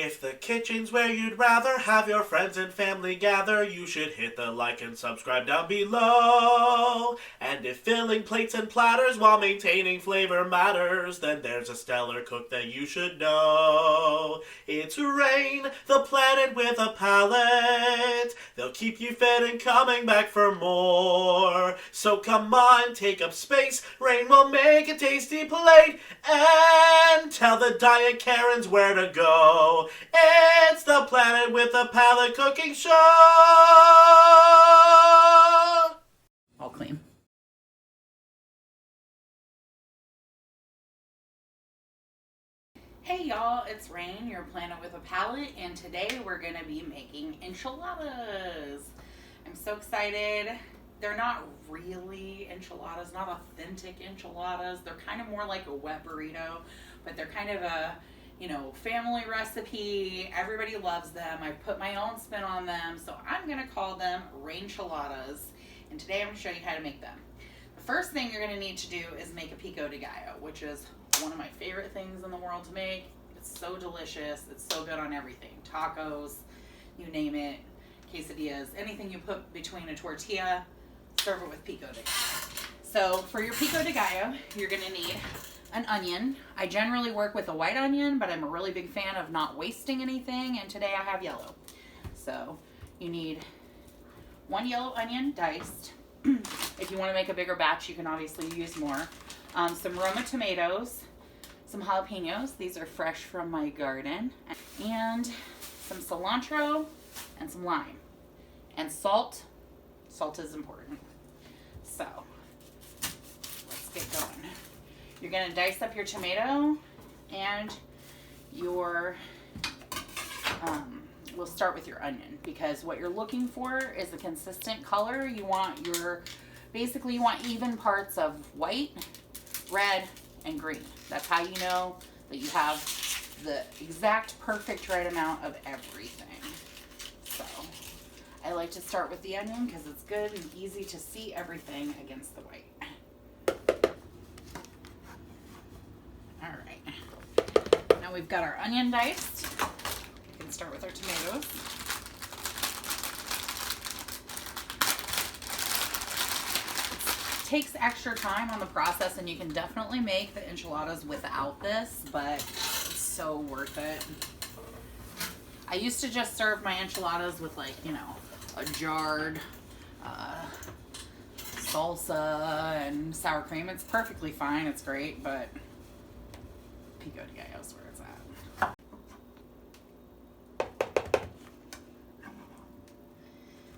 If the kitchen's where you'd rather have your friends and family gather, you should hit the like and subscribe down below. And if filling plates and platters while maintaining flavor matters, then there's a stellar cook that you should know. It's Rain, the planet with a palate. They'll keep you fed and coming back for more. So come on, take up space. Rain will make a tasty plate and tell the diet Karens where to go. It's the Planet with a Palate cooking show. All clean. Hey y'all, it's Rain, your Planet with a Palate, and today we're going to be making enchiladas. I'm so excited. They're not really enchiladas, not authentic enchiladas. They're kind of more like a wet burrito, but they're kind of a, family recipe. Everybody loves them. I put my own spin on them, so I'm going to call them Rainechiladas, and today I'm going to show you how to make them. The first thing you're going to need to do is make a Pico de Gallo, which is one of my favorite things in the world to make. It's so delicious. It's so good on everything. Tacos, you name it, quesadillas, anything you put between a tortilla, serve it with Pico de Gallo. So for your Pico de Gallo, you're going to need an onion. I generally work with a white onion, but I'm a really big fan of not wasting anything, and today I have yellow. So you need one yellow onion diced. If you want to make a bigger batch, you can obviously use more. Some Roma tomatoes, some jalapenos. These are fresh from my garden. And some cilantro and some lime. And salt. Salt is important. So let's get going. You're going to dice up your tomato and your, we'll start with your onion, because what you're looking for is a consistent color. You want basically you want even parts of white, red, and green. That's how you know that you have the exact perfect right amount of everything. So I like to start with the onion because it's good and easy to see everything against the white. Alright, now we've got our onion diced. We can start with our tomatoes. It takes extra time on the process, and you can definitely make the enchiladas without this, but it's so worth it. I used to just serve my enchiladas with a jarred salsa and sour cream. It's perfectly fine, it's great, but Pico de Gallo is where it's at.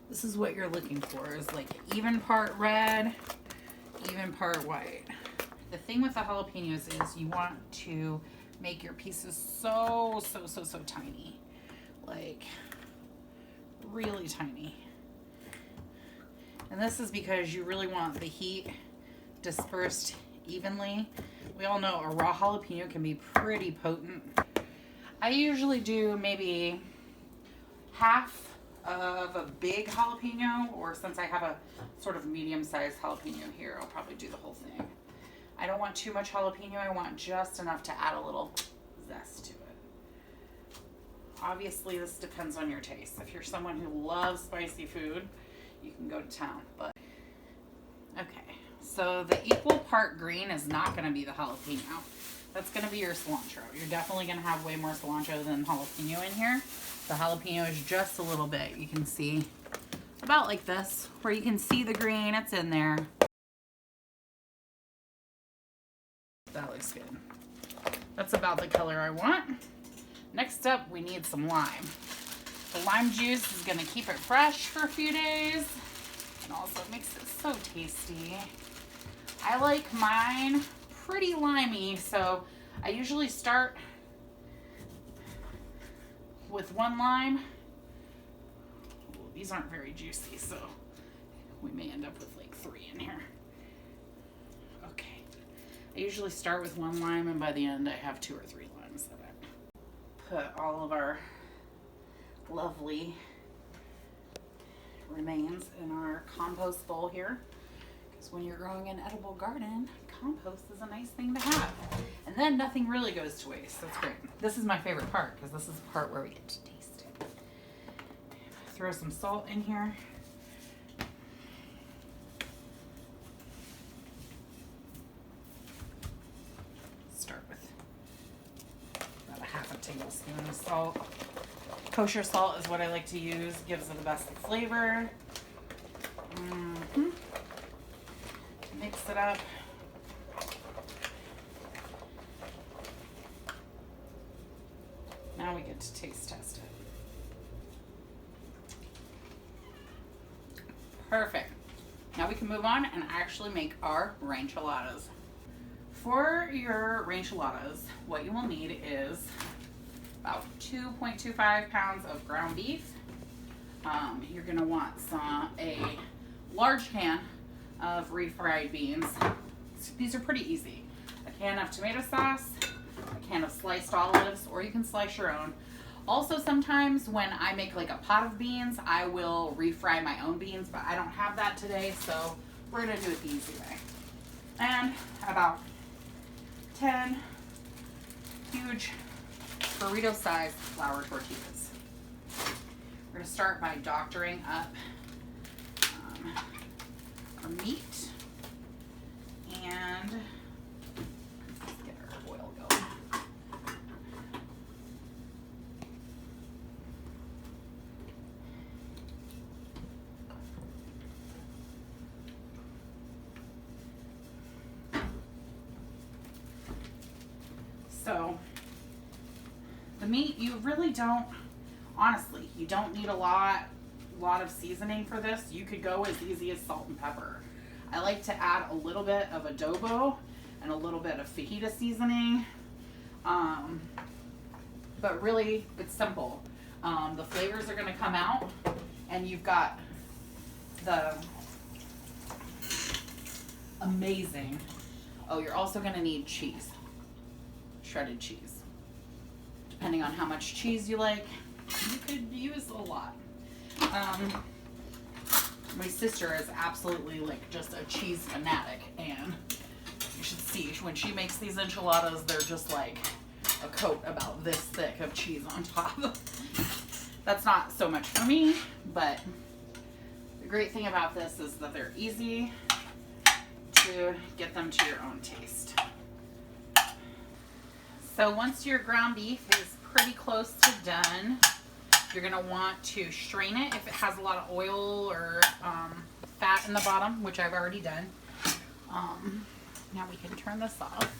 This is what you're looking for, is like even part red, even part white. The thing with the jalapenos is you want to make your pieces so tiny. Like really tiny. And this is because you really want the heat dispersed evenly. We all know a raw jalapeno can be pretty potent. I usually do maybe half of a big jalapeno, or since I have a sort of medium-sized jalapeno here, I'll probably do the whole thing. I don't want too much jalapeno. I want just enough to add a little zest to it. Obviously, this depends on your taste. If you're someone who loves spicy food, you can go to town. But okay, so the equal part green is not going to be the jalapeno. That's going to be your cilantro. You're definitely going to have way more cilantro than jalapeno in here. The jalapeno is just a little bit. You can see about like this, where you can see the green. It's in there. That looks good. That's about the color I want. Next up, we need some lime. The lime juice is going to keep it fresh for a few days and also makes it so tasty. I like mine pretty limey, so I usually start with one lime. Ooh, these aren't very juicy, so we may end up with like 3 in here. Okay. I usually start with one lime, and by the end I have 2 or 3 limes that I put all of our lovely remains in our compost bowl here. So when you're growing an edible garden, compost is a nice thing to have. And then nothing really goes to waste. That's great. This is my favorite part because this is the part where we get to taste it. Throw some salt in here. Start with about a half a tablespoon of salt. Kosher salt is what I like to use. Gives it the best flavor. Mix it up. Now we get to taste test it. Perfect. Now we can move on and actually make our Rainechiladas. For your Rainechiladas, what you will need is about 2.25 pounds of ground beef. You're gonna want a large can of refried beans. These are pretty easy. A can of tomato sauce, a can of sliced olives, or you can slice your own. Also, sometimes when I make like a pot of beans, I will refry my own beans, but I don't have that today, so we're gonna do it the easy way. And about 10 huge burrito-sized flour tortillas. We're gonna start by doctoring up our meat, and let's get our oil going. So the meat, you really don't, honestly, you don't need a lot of seasoning for this. You could go as easy as salt and pepper. I like to add a little bit of adobo and a little bit of fajita seasoning, but really it's simple. The flavors are going to come out, and you've got the amazing, oh, you're also going to need cheese, shredded cheese. Depending on how much cheese you like, you could use a lot. My sister is absolutely like just a cheese fanatic, and you should see when she makes these enchiladas, they're just like a coat about this thick of cheese on top. That's not so much for me, but the great thing about this is that they're easy to get them to your own taste. So once your ground beef is pretty close to done, you're going to want to strain it if it has a lot of oil or fat in the bottom, which I've already done. Now we can turn this off.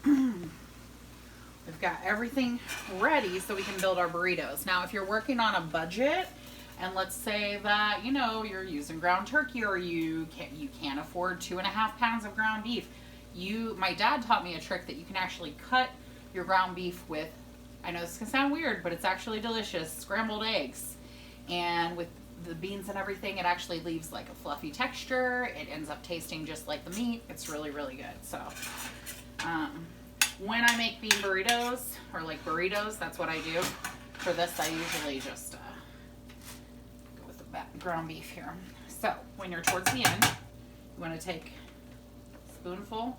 We've got everything ready so we can build our burritos. Now, if you're working on a budget, and let's say that, you know, you're using ground turkey, or you can't afford 2.5 pounds of ground beef, my dad taught me a trick that you can actually cut your ground beef with, I know this can sound weird, but it's actually delicious, scrambled eggs. And with the beans and everything, it actually leaves like a fluffy texture. It ends up tasting just like the meat. It's really, really good. So when I make bean burritos, or like burritos, that's what I do. For this, I usually just go with the ground beef here. So when you're towards the end, you want to take a spoonful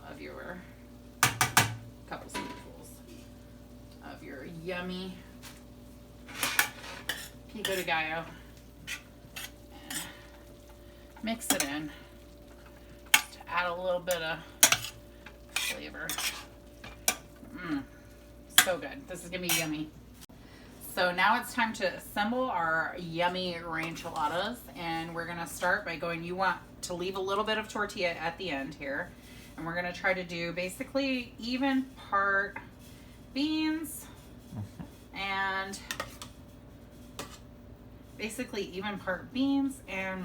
of your, couple spoonfuls of your yummy Pico de Gallo, and mix it in just to add a little bit of flavor. So good. This is gonna be yummy. So now it's time to assemble our yummy Rainechiladas, and we're gonna start by going, you want to leave a little bit of tortilla at the end here, and we're gonna try to do basically even part beans and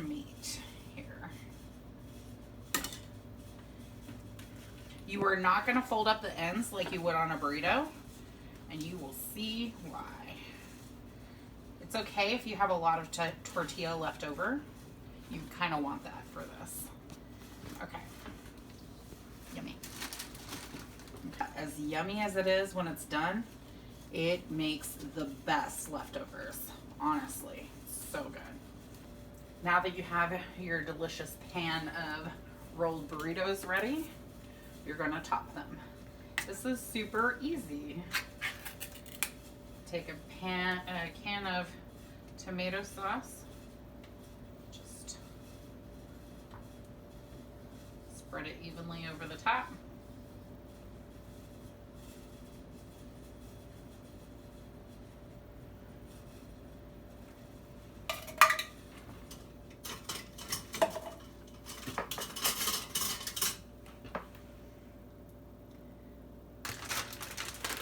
meat here. You are not going to fold up the ends like you would on a burrito, and you will see why. It's okay if you have a lot of tortilla left over. You kind of want that for this. Okay. Yummy. Okay. As yummy as it is when it's done, it makes the best leftovers. Honestly, so good. Now that you have your delicious pan of rolled burritos ready, you're gonna top them. This is super easy. Take a can of tomato sauce. Just spread it evenly over the top.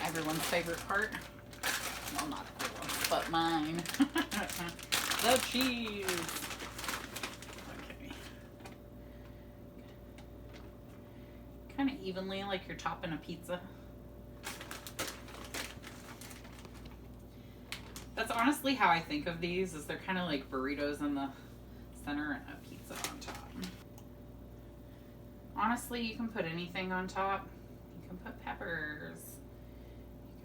Everyone's favorite part. Well, not everyone's, but mine. The cheese. Okay. Kind of evenly, like you're topping a pizza. That's honestly how I think of these, is they're kind of like burritos in the center and a pizza on top. Honestly, you can put anything on top. You can put peppers.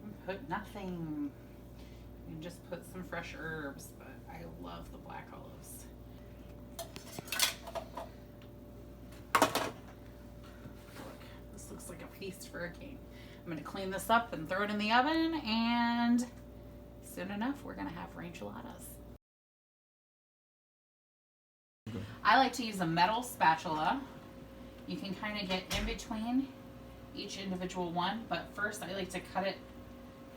You can put nothing. You can just put some fresh herbs, but I love the black olives. Look, this looks like a feast for a king. I'm gonna clean this up and throw it in the oven, and soon enough, we're gonna have Rainechiladas. I like to use a metal spatula. You can kind of get in between each individual one, but first I like to cut it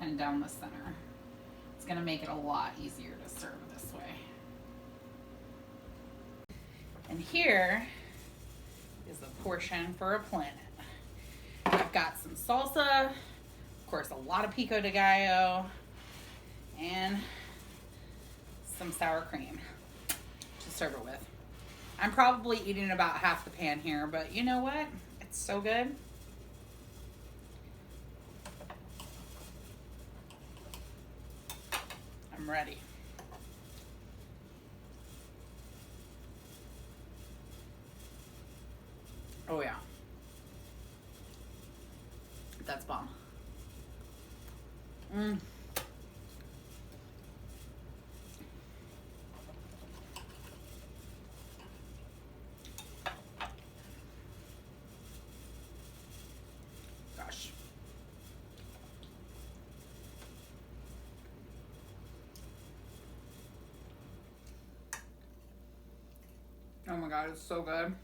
kind of down the center. It's gonna make it a lot easier to serve this way. And here is the portion for a planet. I've got some salsa, of course a lot of Pico de Gallo, and some sour cream to serve it with. I'm probably eating about half the pan here, but you know what? It's so good. I'm ready. Oh yeah. That's bomb. Gosh. Oh my god, it's so good.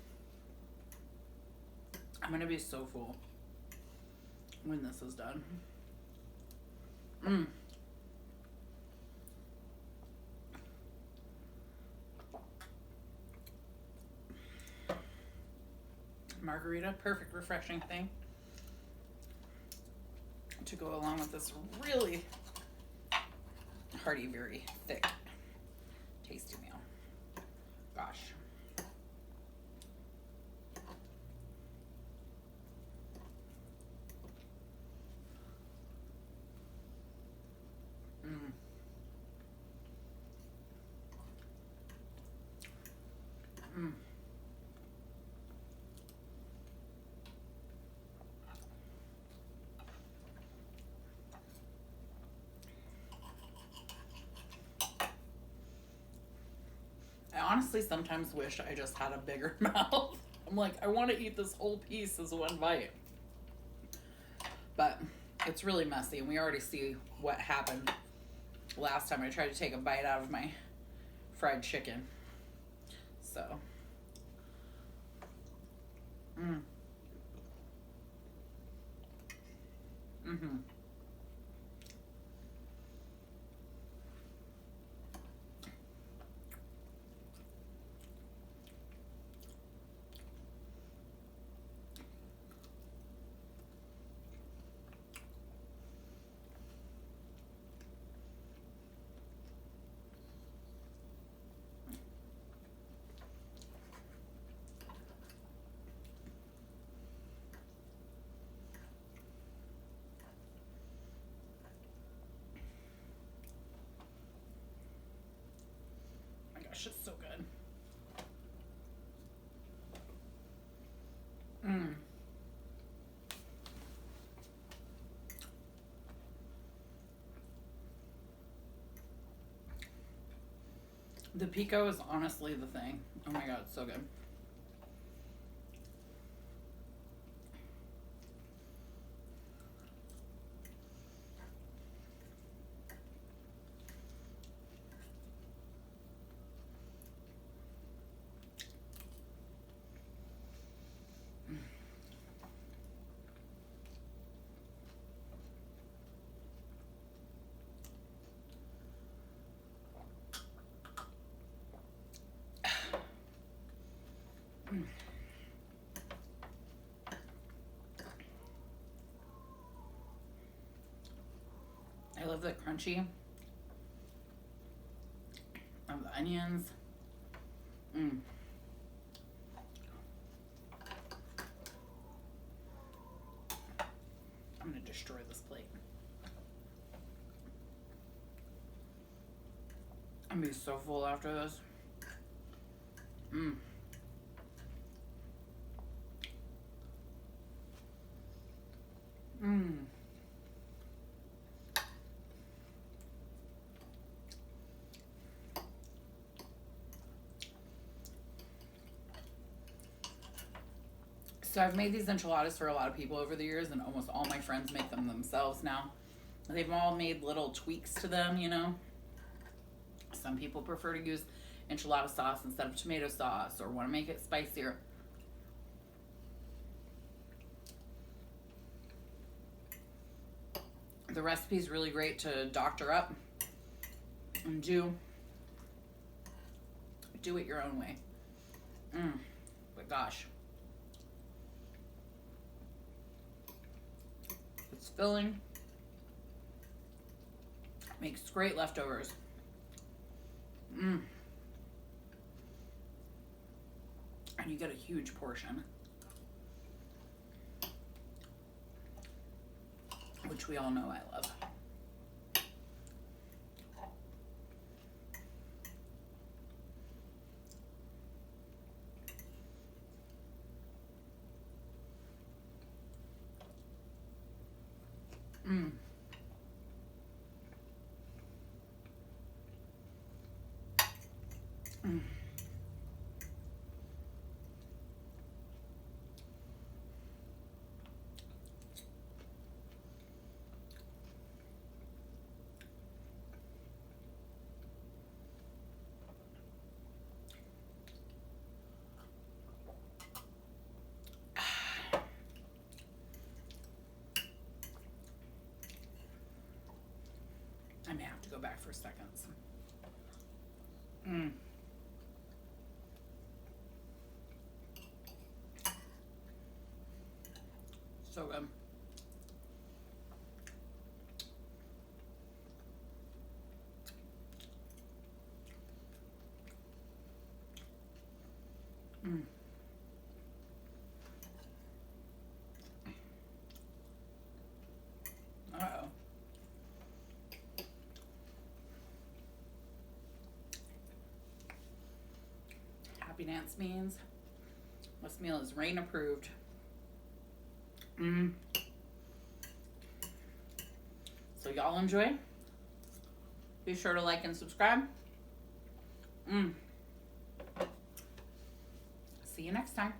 I'm gonna be so full when this is done. Margarita, perfect refreshing thing to go along with this really hearty, very thick, tasty meal. Gosh. I honestly sometimes wish I just had a bigger mouth. I'm like, I want to eat this whole piece as one bite. But it's really messy, and we already see what happened last time I tried to take a bite out of my fried chicken. So. Gosh, it's so good. The pico is honestly the thing. Oh my god, it's so good. I love the crunchy of the onions. I'm gonna destroy this plate. I'm gonna be so full after this. So I've made these enchiladas for a lot of people over the years, and almost all my friends make them themselves now. They've all made little tweaks to them, you know. Some people prefer to use enchilada sauce instead of tomato sauce, or want to make it spicier. The recipe is really great to doctor up and do it your own way. But gosh, it's filling. Makes great leftovers. And you get a huge portion, which we all know I love. I may have to go back for seconds. So good. Uh-oh. Happy Dance means this meal is rain approved. So y'all enjoy. Be sure to like and subscribe. See you next time.